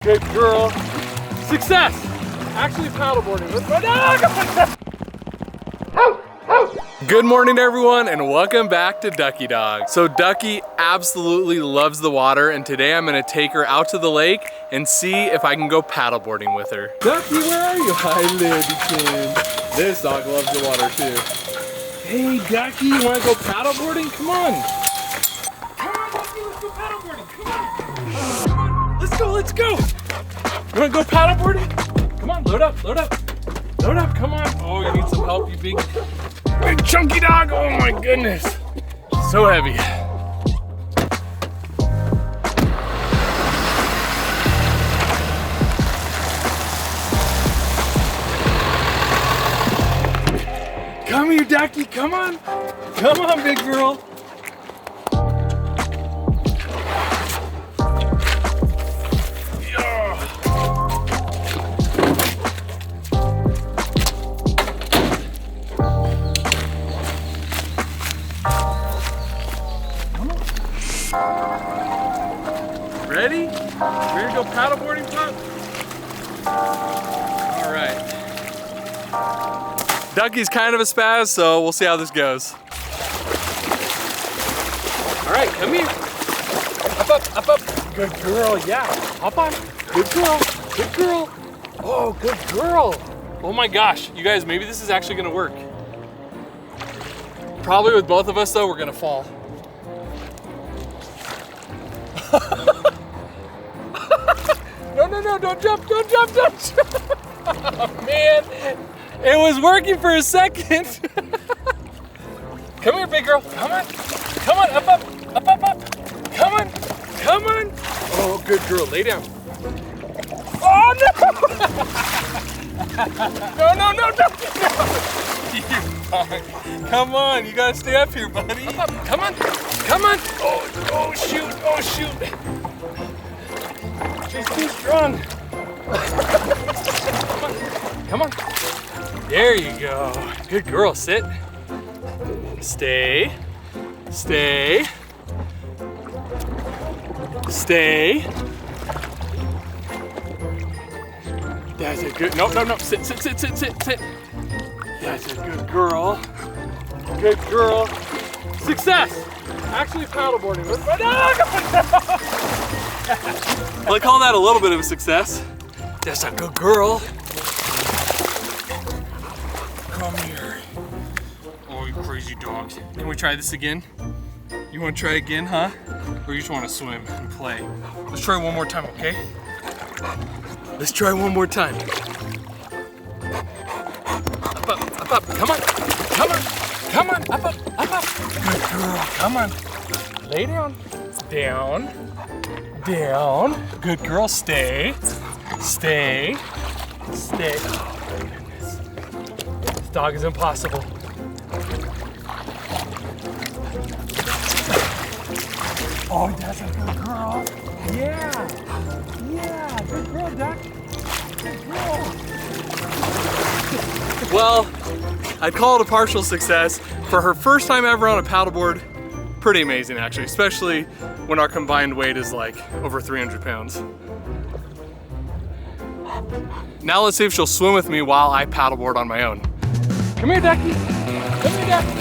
Good girl. Success! Actually paddleboarding with my dog. Good morning everyone and welcome back to Ducky Dog. So Ducky absolutely loves the water and today I'm gonna take her out to the lake and see if I can go paddleboarding with her. Ducky, where are you? Hi, Lidkin. This dog loves the water too. Hey Ducky, you wanna go paddleboarding? Come on. Come on Ducky, let's go paddleboarding. Come on. Come on. Let's go, let's go. You wanna go paddleboarding? Come on, load up, load up. Load up, come on. Oh, you need some help, you big chunky dog. Oh my goodness. So heavy. Come here, Ducky, come on. Come on, big girl. Ready? Ready to go paddleboarding, pup? All right. Ducky's kind of a spaz, so we'll see how this goes. All right, come here. Up, up, up, up. Good girl, yeah. Hop on. Good girl, good girl. Oh, good girl. Oh my gosh, you guys, maybe this is actually gonna work. Probably with both of us though, we're gonna fall. No, don't jump, don't jump, don't jump. Oh man, it was working for a second. Come here, big girl, come on. Come on, up, up, up, up, up. Come on, come on. Oh, good girl, lay down. Oh no. No. Come on, you gotta stay up here, buddy. Up, up. Come on, come on. Oh shoot, oh shoot. She's too strong. Come on. There you go. Good girl, sit. Stay. Stay. Stay. That's a good, no. Sit. That's a good girl. Good girl. Success! Actually paddleboarding with my dog. Well, I call that a little bit of a success. That's a good girl. Come here. Oh, you crazy dogs. Can we try this again? You want to try again, huh? Or you just want to swim and play? Let's try one more time, okay? Let's try one more time. Up, up, up, up. Come on. Come on. Come on. Up, up, up, up. Good girl. Come on. Lay down. Down. Down. Good girl. Stay. Stay. Stay. Oh my goodness. This dog is impossible. Oh, that's a good girl. Yeah. Yeah. Good girl, Duck. Good girl. Well, I'd call it a partial success. For her first time ever on a paddleboard, pretty amazing actually, especially when our combined weight is like over 300 pounds. Now let's see if she'll swim with me while I paddleboard on my own. Come here, Ducky. Come here, Ducky.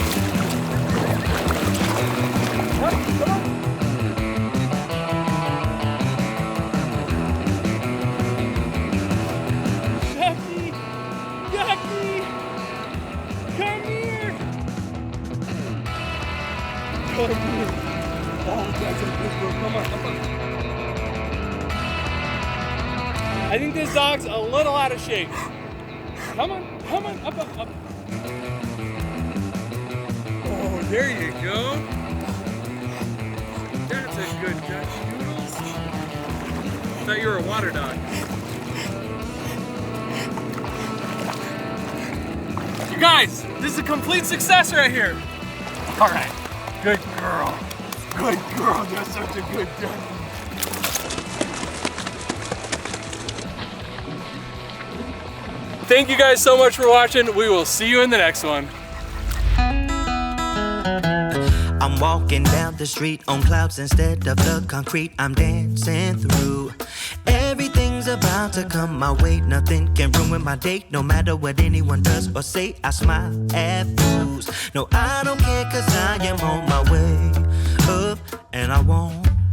Come on. Ducky. Ducky. Come here. Come here. Oh, that's a good girl. Come on, come on. I think this dog's a little out of shape. Come on, up, up, up. Oh, there you go. That's a good Dutch noodles. I thought you were a water dog. You guys, this is a complete success right here. All right, good girl. Good girl, you're such a good dog. Thank you guys so much for watching. We will see you in the next one. I'm walking down the street on clouds instead of the concrete I'm dancing through. Everything is about to come my way. Nothing can ruin my date, no matter what anyone does or say. I smile at fools. No, I don't care, cause I am on my way up, and I won't